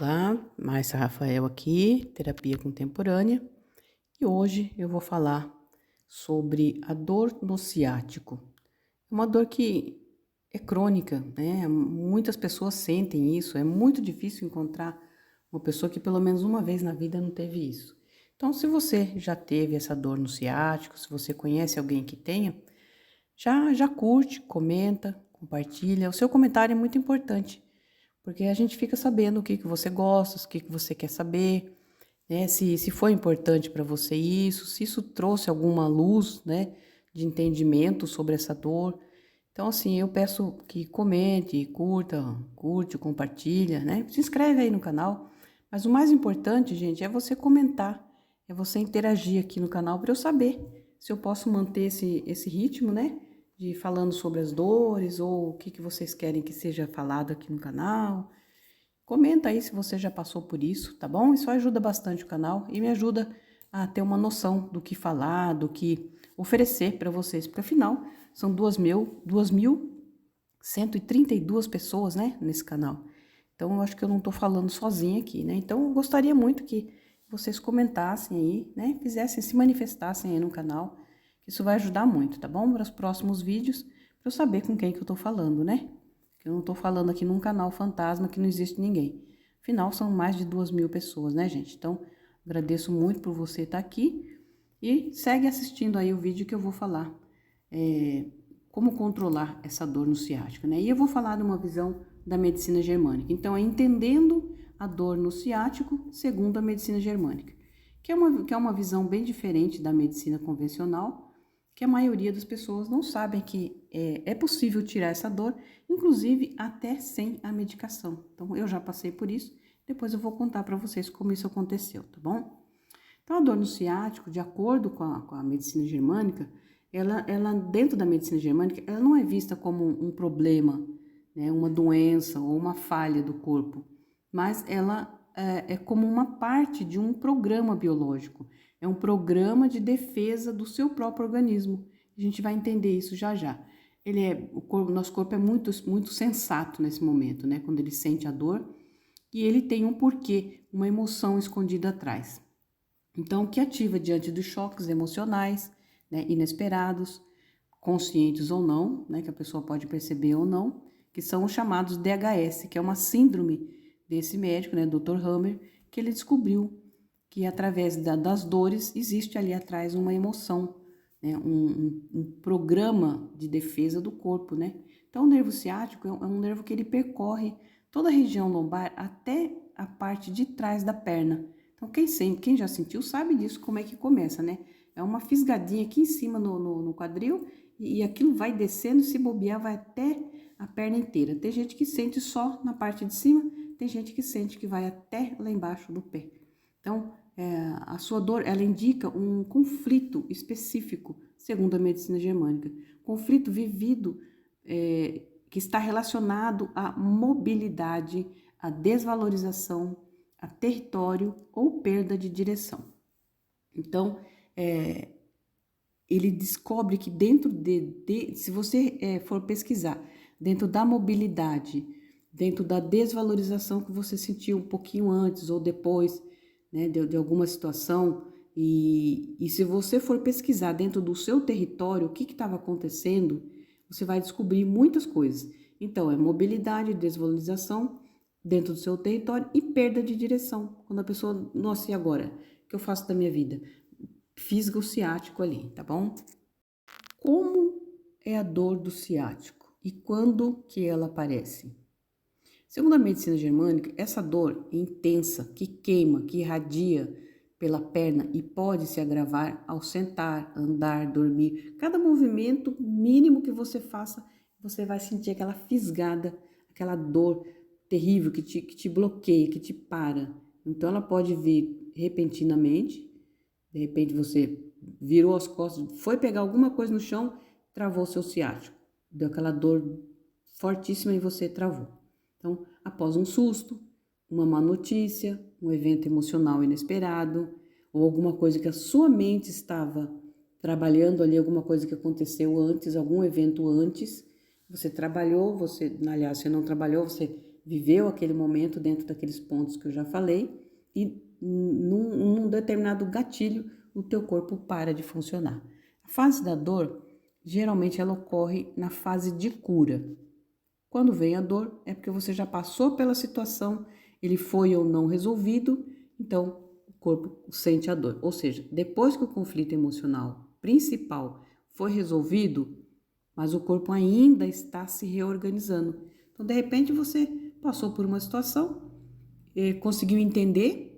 Olá, Márcia Rafael aqui, terapia contemporânea, e hoje eu vou falar sobre a dor no ciático. É uma dor que é crônica, né? Muitas pessoas sentem isso, é muito difícil encontrar uma pessoa que pelo menos uma vez na vida não teve isso. Então, se você já teve essa dor no ciático, se você conhece alguém que tenha, já curte, comenta, compartilha. O seu comentário é muito importante, porque a gente fica sabendo o que você gosta, o que você quer saber, né? Se foi importante para você isso, se isso trouxe alguma luz, né, de entendimento sobre essa dor. Então, assim, eu peço que comente, curte, compartilha, né? Se inscreve aí no canal. Mas o mais importante, gente, é você comentar, é você interagir aqui no canal para eu saber se eu posso manter esse ritmo, né? De falando sobre as dores ou o que vocês querem que seja falado aqui no canal. Comenta aí se você já passou por isso, tá bom? Isso ajuda bastante o canal e me ajuda a ter uma noção do que falar, do que oferecer para vocês, porque afinal são 2.132 pessoas, né, nesse canal. Então eu acho que eu não tô falando sozinha aqui, né? Então eu gostaria muito que vocês comentassem aí, né, fizessem, se manifestassem aí no canal, que isso vai ajudar muito, tá bom? Para os próximos vídeos, para eu saber com quem que eu tô falando, né? Que eu não tô falando aqui num canal fantasma que não existe ninguém. Afinal, são mais de 2.000 pessoas, né, gente? Então, agradeço muito por você estar aqui e segue assistindo aí o vídeo que eu vou falar como controlar essa dor no ciático, né? E eu vou falar de uma visão da medicina germânica. Então, é entendendo a dor no ciático segundo a medicina germânica, que é uma visão bem diferente da medicina convencional, que a maioria das pessoas não sabem que é possível tirar essa dor, inclusive até sem a medicação. Então, eu já passei por isso, depois eu vou contar para vocês como isso aconteceu, tá bom? Então, a dor no ciático, de acordo com a medicina germânica, ela, dentro da medicina germânica, ela não é vista como um problema, né, uma doença ou uma falha do corpo, mas ela é como uma parte de um programa biológico, é um programa de defesa do seu próprio organismo. A gente vai entender isso já já. Nosso corpo é muito, muito sensato nesse momento, né, quando ele sente a dor, e ele tem um porquê, uma emoção escondida atrás. Então, o que ativa diante dos choques emocionais, né, inesperados, conscientes ou não, né, que a pessoa pode perceber ou não, que são os chamados DHS, que é uma síndrome desse médico, né, Dr. Hammer, que ele descobriu que através das dores existe ali atrás uma emoção, né, um programa de defesa do corpo, né. Então, o nervo ciático é um nervo que ele percorre toda a região lombar até a parte de trás da perna. Então, quem já sentiu sabe disso, como é que começa, né? É uma fisgadinha aqui em cima no quadril e aquilo vai descendo, se bobear, vai até a perna inteira. Tem gente que sente só na parte de cima, tem gente que sente que vai até lá embaixo do pé. Então, a sua dor, ela indica um conflito específico, segundo a medicina germânica. Conflito vivido que está relacionado à mobilidade, à desvalorização, a território ou perda de direção. Então, ele descobre que dentro se você for pesquisar, dentro da mobilidade, dentro da desvalorização que você sentiu um pouquinho antes ou depois, né, de alguma situação, e se você for pesquisar dentro do seu território o que estava acontecendo, você vai descobrir muitas coisas. Então, é mobilidade, desvalorização dentro do seu território e perda de direção. Quando a pessoa, nossa, e agora? O que eu faço da minha vida? Fisga o ciático ali, tá bom? Como é a dor do ciático e quando que ela aparece? Segundo a medicina germânica, essa dor é intensa, que queima, que irradia pela perna e pode se agravar ao sentar, andar, dormir. Cada movimento mínimo que você faça, você vai sentir aquela fisgada, aquela dor terrível que te bloqueia, que te para. Então, ela pode vir repentinamente, de repente você virou as costas, foi pegar alguma coisa no chão, travou seu ciático. Deu aquela dor fortíssima e você travou. Então, após um susto, uma má notícia, um evento emocional inesperado, ou alguma coisa que a sua mente estava trabalhando ali, alguma coisa que aconteceu antes, algum evento antes, você trabalhou, aliás, você não trabalhou, você viveu aquele momento dentro daqueles pontos que eu já falei e num determinado gatilho o teu corpo para de funcionar. A fase da dor, geralmente ela ocorre na fase de cura. Quando vem a dor, é porque você já passou pela situação, ele foi ou não resolvido, então o corpo sente a dor. Ou seja, depois que o conflito emocional principal foi resolvido, mas o corpo ainda está se reorganizando. Então, de repente, você passou por uma situação, conseguiu entender,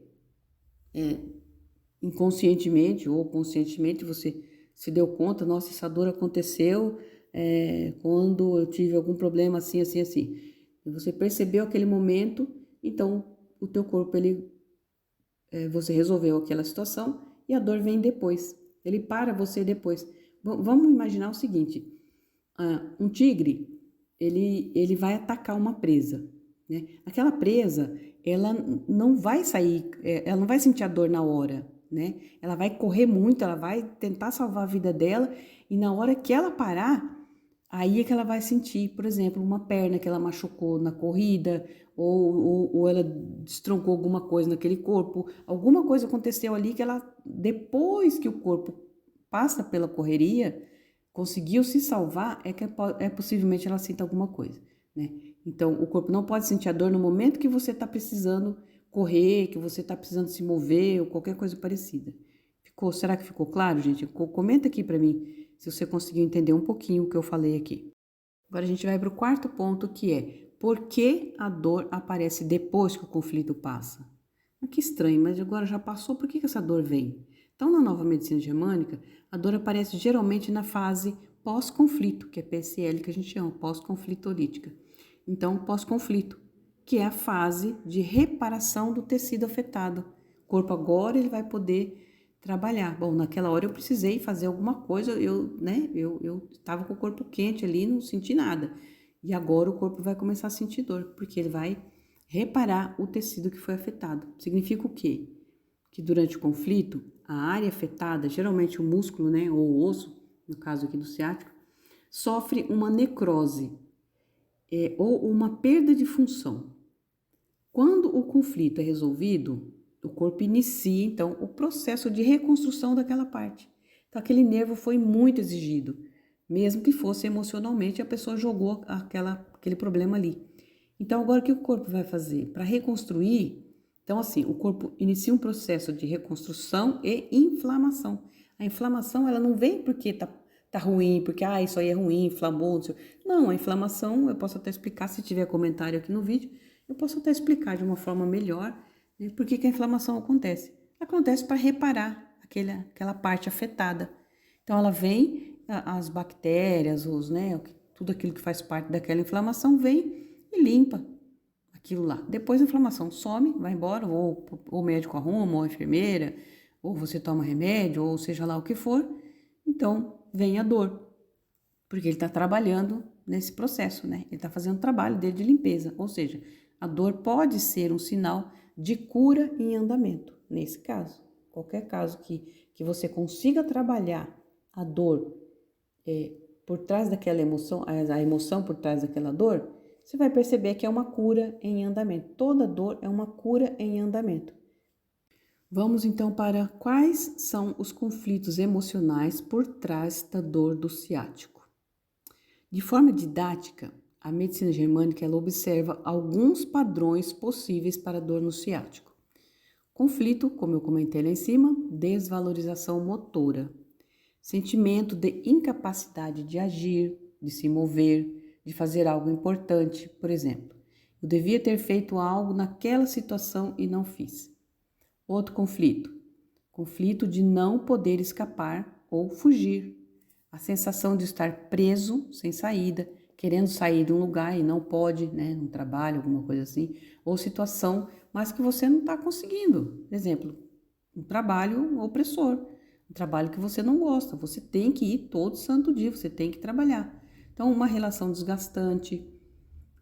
inconscientemente ou conscientemente, você se deu conta, nossa, essa dor aconteceu quando eu tive algum problema assim, assim, assim. E você percebeu aquele momento, então o teu corpo, você resolveu aquela situação e a dor vem depois. Ele para você depois. Vamos imaginar o seguinte, um tigre, ele vai atacar uma presa, né? Aquela presa, ela não vai sair, ela não vai sentir a dor na hora, né? Ela vai correr muito, ela vai tentar salvar a vida dela e na hora que ela parar, aí é que ela vai sentir, por exemplo, uma perna que ela machucou na corrida ou ela destroncou alguma coisa naquele corpo, alguma coisa aconteceu ali que ela, depois que o corpo passa pela correria, conseguiu se salvar, possivelmente ela sinta alguma coisa, né? Então, o corpo não pode sentir a dor no momento que você está precisando correr, que você está precisando se mover ou qualquer coisa parecida. Será que ficou claro, gente? Comenta aqui para mim se você conseguiu entender um pouquinho o que eu falei aqui. Agora a gente vai para o quarto ponto, que é por que a dor aparece depois que o conflito passa? Que estranho, mas agora já passou, por que essa dor vem? Então, na nova medicina germânica, a dor aparece geralmente na fase pós-conflito, que é PSL que a gente chama, pós-conflitolítica. Então, pós-conflito, que é a fase de reparação do tecido afetado. O corpo agora ele vai poder trabalhar. Bom, naquela hora eu precisei fazer alguma coisa, eu estava com o corpo quente ali, não senti nada. E agora o corpo vai começar a sentir dor, porque ele vai reparar o tecido que foi afetado. Significa o quê? Que durante o conflito, a área afetada, geralmente o músculo, né, ou o osso, no caso aqui do ciático, sofre uma necrose ou uma perda de função. Quando o conflito é resolvido, o corpo inicia, então, o processo de reconstrução daquela parte. Então, aquele nervo foi muito exigido, mesmo que fosse emocionalmente, a pessoa jogou aquele problema ali. Então, agora o que o corpo vai fazer? Para reconstruir, então assim, o corpo inicia um processo de reconstrução e inflamação. A inflamação, ela não vem porque tá ruim, porque isso aí é ruim, inflamou, não, a inflamação, eu posso até explicar, se tiver comentário aqui no vídeo, eu posso até explicar de uma forma melhor, né, por que a inflamação acontece. Acontece para reparar aquela parte afetada. Então, ela vem, as bactérias, tudo aquilo que faz parte daquela inflamação vem e limpa aquilo lá. Depois a inflamação some, vai embora, ou o médico arruma, ou a enfermeira, ou você toma remédio, ou seja lá o que for. Então, vem a dor, porque ele está trabalhando nesse processo, né? Ele está fazendo o trabalho dele de limpeza, ou seja, a dor pode ser um sinal de cura em andamento, nesse caso. Qualquer caso que você consiga trabalhar a dor por trás daquela emoção, a emoção por trás daquela dor, você vai perceber que é uma cura em andamento. Toda dor é uma cura em andamento. Vamos então para quais são os conflitos emocionais por trás da dor do ciático. De forma didática, a medicina germânica ela observa alguns padrões possíveis para a dor no ciático. Conflito, como eu comentei lá em cima, desvalorização motora, sentimento de incapacidade de agir, de se mover, de fazer algo importante, por exemplo. Eu devia ter feito algo naquela situação e não fiz. Outro conflito. Conflito de não poder escapar ou fugir. A sensação de estar preso, sem saída, querendo sair de um lugar e não pode, né, num trabalho, alguma coisa assim, ou situação, mas que você não está conseguindo. Por exemplo, um trabalho opressor, um trabalho que você não gosta, você tem que ir todo santo dia, você tem que trabalhar. Então, uma relação desgastante,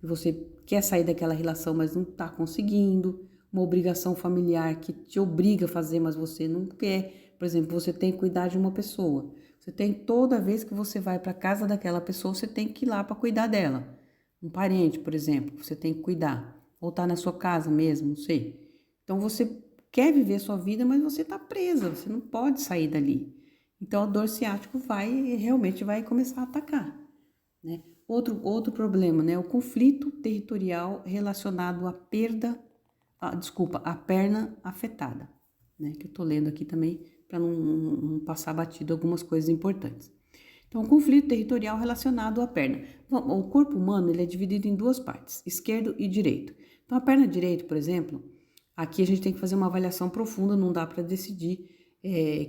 você quer sair daquela relação, mas não está conseguindo, uma obrigação familiar que te obriga a fazer, mas você não quer. Por exemplo, você tem que cuidar de uma pessoa. Você tem, toda vez que você vai para casa daquela pessoa, você tem que ir lá para cuidar dela. Um parente, por exemplo, você tem que cuidar. Ou tá na sua casa mesmo, não sei. Então você quer viver a sua vida, mas você tá presa, você não pode sair dali. Então a dor ciática realmente vai começar a atacar, né? Outro problema, né? O conflito territorial relacionado à à perna afetada, né? Que eu tô lendo aqui também para não passar batido algumas coisas importantes. Então, o conflito territorial relacionado à perna. O corpo humano ele é dividido em duas partes, esquerdo e direito. Então, a perna direita, por exemplo, aqui a gente tem que fazer uma avaliação profunda, não dá para decidir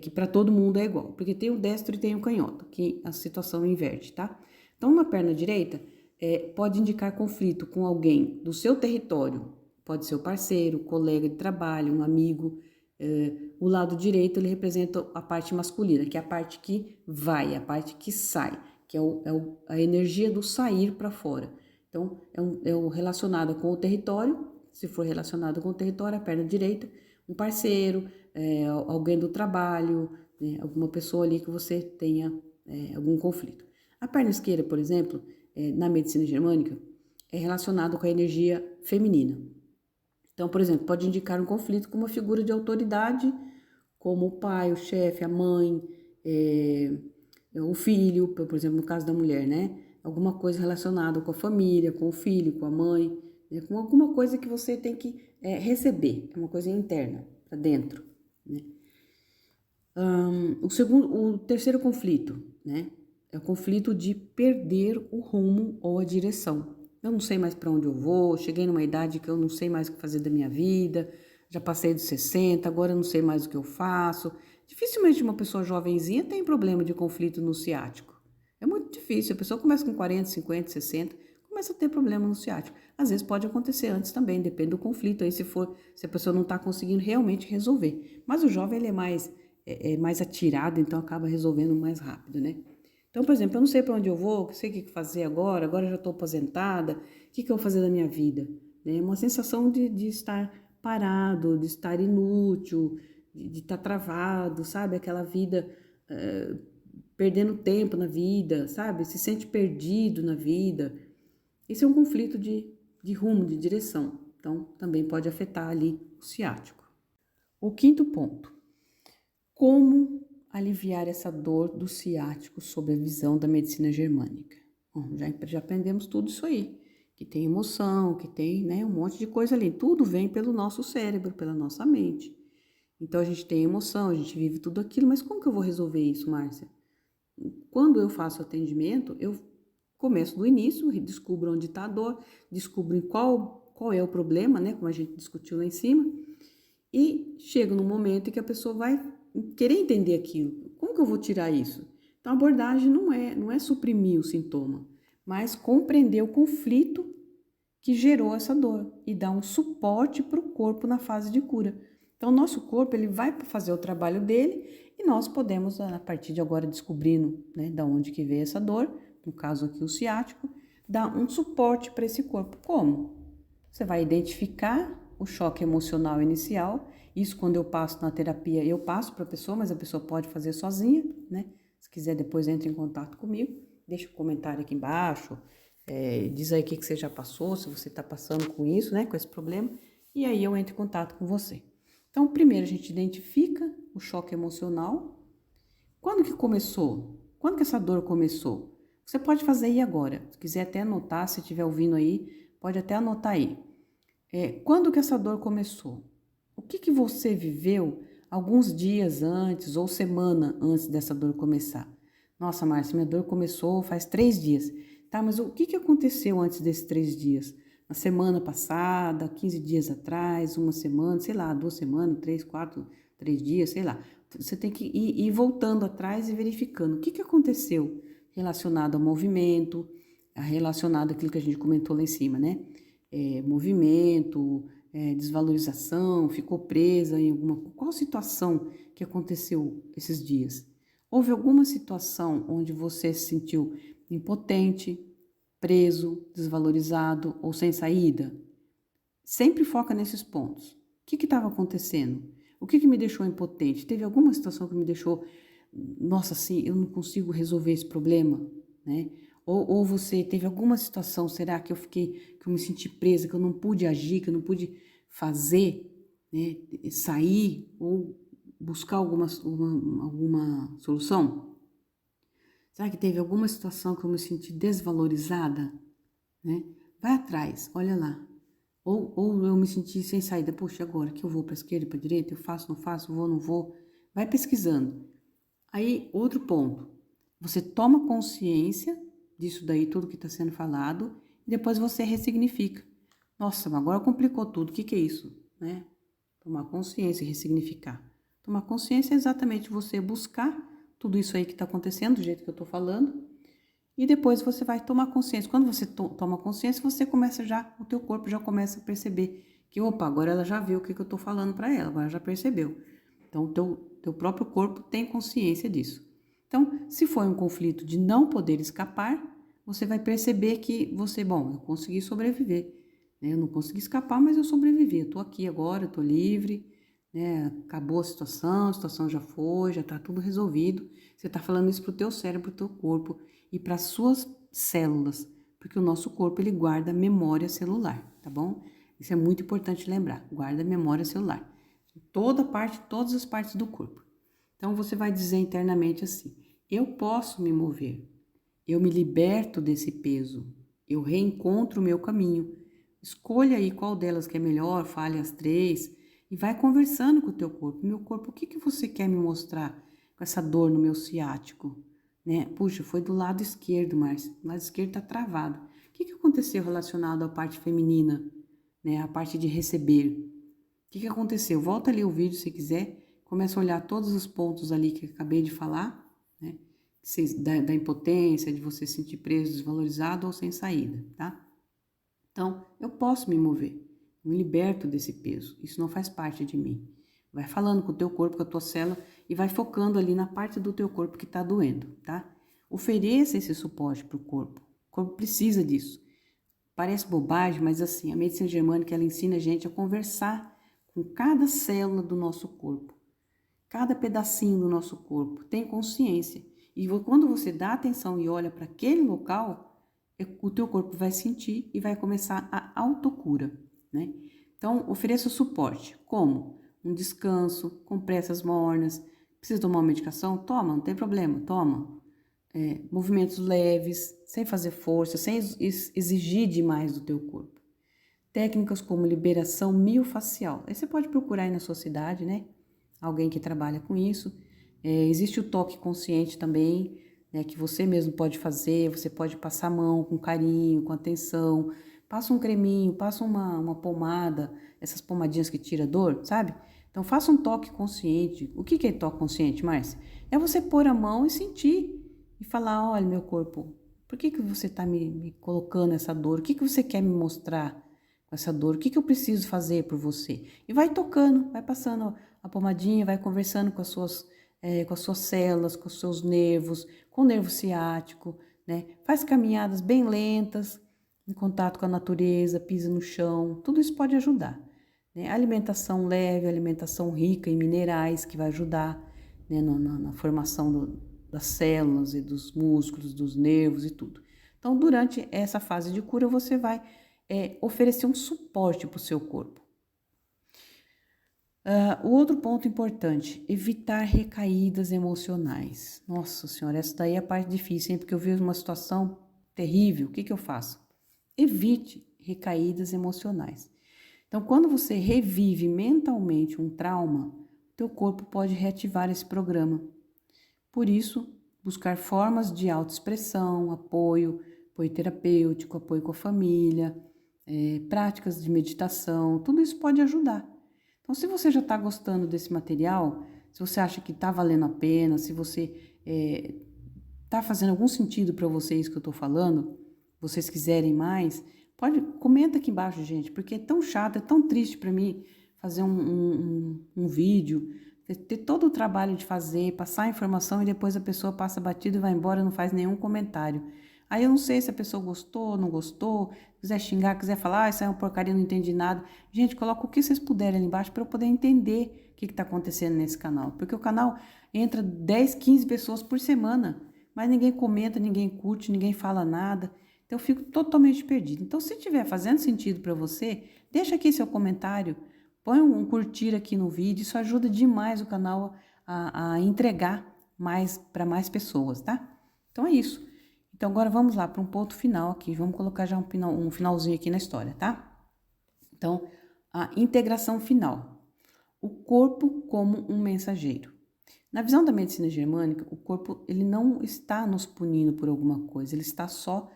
que para todo mundo é igual, porque tem o destro e tem o canhoto, que a situação inverte, tá? Então, na perna direita, pode indicar conflito com alguém do seu território, pode ser o parceiro, colega de trabalho, um amigo. O lado direito ele representa a parte masculina, que é a parte que vai, a parte que sai, que é a energia do sair para fora. Então, é o relacionado com o território, se for relacionado com o território, a perna direita, um parceiro, alguém do trabalho, né, alguma pessoa ali que você tenha algum conflito. A perna esquerda, por exemplo, na medicina germânica, é relacionado com a energia feminina. Então, por exemplo, pode indicar um conflito com uma figura de autoridade, como o pai, o chefe, a mãe, o filho, por exemplo, no caso da mulher, né? Alguma coisa relacionada com a família, com o filho, com a mãe, né? Com alguma coisa que você tem que receber, é uma coisa interna, para dentro, né? O terceiro conflito, né? É o conflito de perder o rumo ou a direção. Eu não sei mais para onde eu vou, cheguei numa idade que eu não sei mais o que fazer da minha vida, já passei dos 60, agora eu não sei mais o que eu faço. Dificilmente uma pessoa jovenzinha tem problema de conflito no ciático. É muito difícil, a pessoa começa com 40, 50, 60, começa a ter problema no ciático. Às vezes pode acontecer antes também, depende do conflito, aí se a pessoa não está conseguindo realmente resolver. Mas o jovem ele é mais atirado, então acaba resolvendo mais rápido, né? Então, por exemplo, eu não sei para onde eu vou, não sei o que fazer agora eu já estou aposentada, o que eu vou fazer da minha vida? É uma sensação de estar parado, de estar inútil, de estar travado, sabe? Aquela vida perdendo tempo na vida, sabe? Se sente perdido na vida. Esse é um conflito de rumo, de direção. Então, também pode afetar ali o ciático. O quinto ponto. Como aliviar essa dor do ciático sob a visão da medicina germânica? Bom, já aprendemos tudo isso aí, que tem emoção, que tem, né, um monte de coisa ali. Tudo vem pelo nosso cérebro, pela nossa mente. Então a gente tem emoção, a gente vive tudo aquilo, mas como que eu vou resolver isso, Márcia? Quando eu faço atendimento, eu começo do início, descubro onde está a dor, descubro qual é o problema, né, como a gente discutiu lá em cima, e chego no momento em que a pessoa vai querer entender aquilo. Como que eu vou tirar isso? Então, a abordagem não é suprimir o sintoma, mas compreender o conflito que gerou essa dor e dar um suporte para o corpo na fase de cura. Então, o nosso corpo ele vai fazer o trabalho dele e nós podemos, a partir de agora, descobrindo, né, da onde que veio essa dor, no caso aqui o ciático, dar um suporte para esse corpo. Como? Você vai identificar o choque emocional inicial. Isso quando eu passo na terapia, eu passo para a pessoa, mas a pessoa pode fazer sozinha, né? Se quiser depois entre em contato comigo, deixa um comentário aqui embaixo, diz aí o que você já passou, se você está passando com isso, né? Com esse problema, e aí eu entro em contato com você. Então, primeiro a gente identifica o choque emocional. Quando que começou? Quando que essa dor começou? Você pode fazer aí agora. Se quiser até anotar, se estiver ouvindo aí, pode até anotar aí. Quando que essa dor começou? O que você viveu alguns dias antes ou semana antes dessa dor começar? Nossa, Márcia, minha dor começou faz 3 dias. Tá, mas o que aconteceu antes desses 3 dias? Na semana passada, 15 dias atrás, uma semana, sei lá, 2 semanas, 3, 4, 3 dias, sei lá. Você tem que ir voltando atrás e verificando o que aconteceu relacionado ao movimento, relacionado àquilo que a gente comentou lá em cima, né? Movimento, desvalorização, ficou presa em qual situação que aconteceu esses dias? Houve alguma situação onde você se sentiu impotente, preso, desvalorizado ou sem saída? Sempre foca nesses pontos. O que estava acontecendo? O que me deixou impotente? Teve alguma situação que me deixou, nossa, assim, eu não consigo resolver esse problema, né? Ou você teve alguma situação, será que que eu me senti presa, que eu não pude agir, que eu não pude fazer, né, sair ou buscar alguma solução? Será que teve alguma situação que eu me senti desvalorizada, né? Vai atrás, olha lá. Ou eu me senti sem saída, poxa, agora que eu vou para a esquerda, para a direita, eu faço, não faço, vou, não vou. Vai pesquisando. Aí, outro ponto, você toma consciência disso daí, tudo que está sendo falado, e depois você ressignifica. Nossa, mas agora complicou tudo, o que que é isso? Né? Tomar consciência e ressignificar. Tomar consciência é exatamente você buscar tudo isso aí que está acontecendo, do jeito que eu estou falando, e depois você vai tomar consciência. Quando você toma consciência, você começa já, o teu corpo já começa a perceber que, opa, agora ela já viu o que eu estou falando para ela, agora já percebeu. Então, o teu próprio corpo tem consciência disso. Então, se for um conflito de não poder escapar, você vai perceber que você, bom, eu consegui sobreviver, né? Eu não consegui escapar, mas eu sobrevivi. Eu tô aqui agora, eu tô livre, né? Acabou a situação já foi, já tá tudo resolvido. Você tá falando isso pro teu cérebro, pro teu corpo e para suas células, porque o nosso corpo ele guarda memória celular, tá bom? Isso é muito importante lembrar, guarda memória celular. Todas as partes do corpo. Então você vai dizer internamente assim: eu posso me mover, eu me liberto desse peso, eu reencontro o meu caminho. Escolha aí qual delas que é melhor, fale as três e vai conversando com o teu corpo. Meu corpo, o que que você quer me mostrar com essa dor no meu ciático? Né? Puxa, foi do lado esquerdo, Márcia. O lado esquerdo tá travado. O que que aconteceu relacionado à parte feminina, né? A parte de receber? O que aconteceu? Volta ali o vídeo se quiser, começa a olhar todos os pontos ali que eu acabei de falar, né? Da impotência, de você se sentir preso, desvalorizado ou sem saída, tá? Então, eu posso me mover, me liberto desse peso, isso não faz parte de mim. Vai falando com o teu corpo, com a tua célula e vai focando ali na parte do teu corpo que tá doendo, tá? Ofereça esse suporte pro corpo, o corpo precisa disso. Parece bobagem, mas assim, a medicina germânica ela ensina a gente a conversar com cada célula do nosso corpo, cada pedacinho do nosso corpo, tem consciência. E quando você dá atenção e olha para aquele local, o teu corpo vai sentir e vai começar a autocura, né? Então, ofereça o suporte. Como? Um descanso, compressas mornas. Precisa tomar uma medicação? Toma, não tem problema, toma. Movimentos leves, sem fazer força, sem exigir demais do teu corpo. Técnicas como liberação miofacial. Aí você pode procurar aí na sua cidade, né? Alguém que trabalha com isso. Existe o toque consciente também, né? Que você mesmo pode fazer. Você pode passar a mão com carinho, com atenção. Passa um creminho, passa uma pomada, essas pomadinhas que tira dor, sabe? Então faça um toque consciente. O que é toque consciente, Márcia? É você pôr a mão e sentir. E falar, olha meu corpo, por que você está me colocando essa dor? O que você quer me mostrar? Essa dor, o que eu preciso fazer por você? E vai tocando, vai passando a pomadinha, vai conversando com as suas células, com os seus nervos, com o nervo ciático, né? Faz caminhadas bem lentas, em contato com a natureza, pisa no chão, tudo isso pode ajudar, né? Alimentação leve, alimentação rica em minerais, que vai ajudar, né, na formação das células e dos músculos, dos nervos e tudo. Então, durante essa fase de cura, você vai oferecer um suporte para o seu corpo. O outro ponto importante, evitar recaídas emocionais. Nossa senhora, essa daí é a parte difícil, hein? Porque eu vejo uma situação terrível, o que eu faço? Evite recaídas emocionais. Então, quando você revive mentalmente um trauma, teu corpo pode reativar esse programa. Por isso, buscar formas de autoexpressão, apoio terapêutico, apoio com a família, práticas de meditação, tudo isso pode ajudar. Então, se você já está gostando desse material, se você acha que está valendo a pena, se você está fazendo algum sentido para vocês que eu estou falando, vocês quiserem mais, comenta aqui embaixo, gente, porque é tão chato, é tão triste para mim fazer um vídeo, ter todo o trabalho de fazer, passar a informação e depois a pessoa passa batido e vai embora, não faz nenhum comentário. Aí eu não sei se a pessoa gostou, não gostou, quiser xingar, quiser falar, isso é uma porcaria, não entendi nada. Gente, coloca o que vocês puderem ali embaixo para eu poder entender o que está acontecendo nesse canal. Porque o canal entra 10, 15 pessoas por semana. mas ninguém comenta, ninguém curte, ninguém fala nada. Então eu fico totalmente perdida. Então se estiver fazendo sentido para você, deixa aqui seu comentário, põe um curtir aqui no vídeo, isso ajuda demais o canal a entregar mais para mais pessoas, tá? Então é isso. Então agora vamos lá para um ponto final aqui, vamos colocar já um finalzinho aqui na história, tá? Então, a integração final. O corpo como um mensageiro. Na visão da medicina germânica, o corpo ele não está nos punindo por alguma coisa, ele está só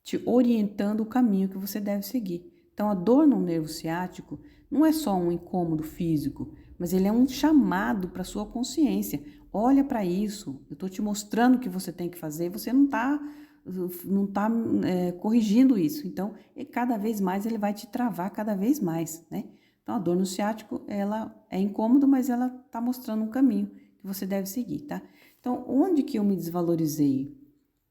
te orientando o caminho que você deve seguir. Então, a dor no nervo ciático não é só um incômodo físico, mas ele é um chamado para sua consciência. Olha para isso, eu estou te mostrando o que você tem que fazer, você não tá corrigindo isso. Então, cada vez mais ele vai te travar cada vez mais, né? Então, a dor no ciático, ela é incômoda, mas ela está mostrando um caminho que você deve seguir, tá? Então, onde que eu me desvalorizei?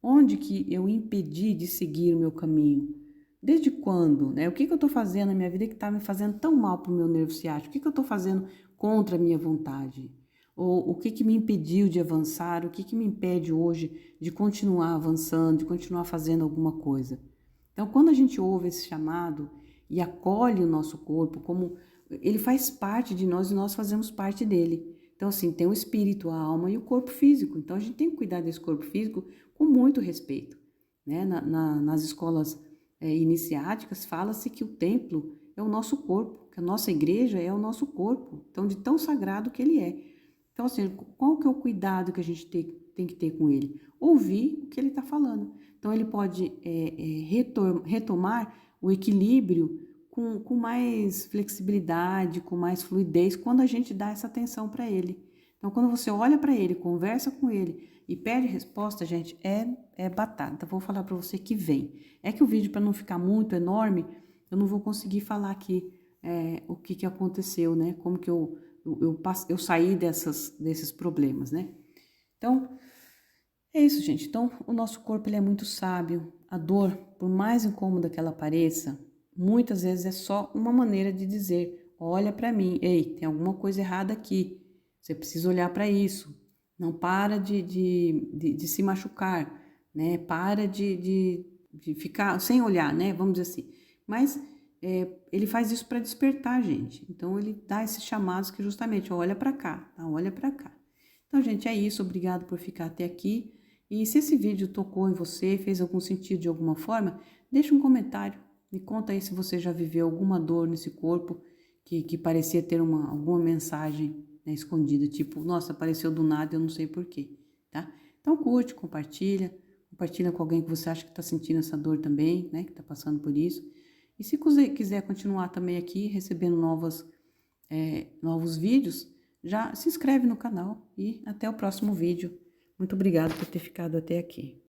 Onde que eu impedi de seguir o meu caminho? Desde quando, né? O que eu estou fazendo na minha vida que está me fazendo tão mal para o meu nervo ciático? O que eu estou fazendo contra a minha vontade? Ou o que me impediu de avançar? O que me impede hoje de continuar avançando, de continuar fazendo alguma coisa? Então, quando a gente ouve esse chamado e acolhe o nosso corpo, como ele faz parte de nós e nós fazemos parte dele. Então, assim, tem o espírito, a alma e o corpo físico. Então, a gente tem que cuidar desse corpo físico com muito respeito, né? Nas escolas iniciáticas, fala-se que o templo é o nosso corpo, que a nossa igreja é o nosso corpo, então de tão sagrado que ele é. Então, assim, qual que é o cuidado que a gente tem que ter com ele? Ouvir o que ele está falando. Então, ele pode retomar o equilíbrio com mais flexibilidade, com mais fluidez, quando a gente dá essa atenção para ele. Então, quando você olha para ele, conversa com ele e pede resposta, gente, é batata. Então, vou falar para você que vem. É que o vídeo, para não ficar muito enorme, eu não vou conseguir falar aqui o que aconteceu, né? Como que eu saí desses problemas, né? Então, é isso, gente. Então, o nosso corpo ele é muito sábio. A dor, por mais incômoda que ela pareça, muitas vezes é só uma maneira de dizer: olha para mim, ei, tem alguma coisa errada aqui. Você precisa olhar para isso. Não para de se machucar, né? Para de ficar sem olhar, né? Vamos dizer assim. Mas ele faz isso para despertar a gente. Então, ele dá esses chamados que justamente, olha para cá, tá? Olha para cá. Então, gente, é isso. Obrigado por ficar até aqui. E se esse vídeo tocou em você, fez algum sentido de alguma forma, deixa um comentário. Me conta aí se você já viveu alguma dor nesse corpo que parecia ter alguma mensagem, né, escondida, tipo, nossa, apareceu do nada, eu não sei porquê, tá? Então curte, compartilha com alguém que você acha que está sentindo essa dor também, né, que está passando por isso. E se quiser continuar também aqui, recebendo novos vídeos, já se inscreve no canal e até o próximo vídeo. Muito obrigada por ter ficado até aqui.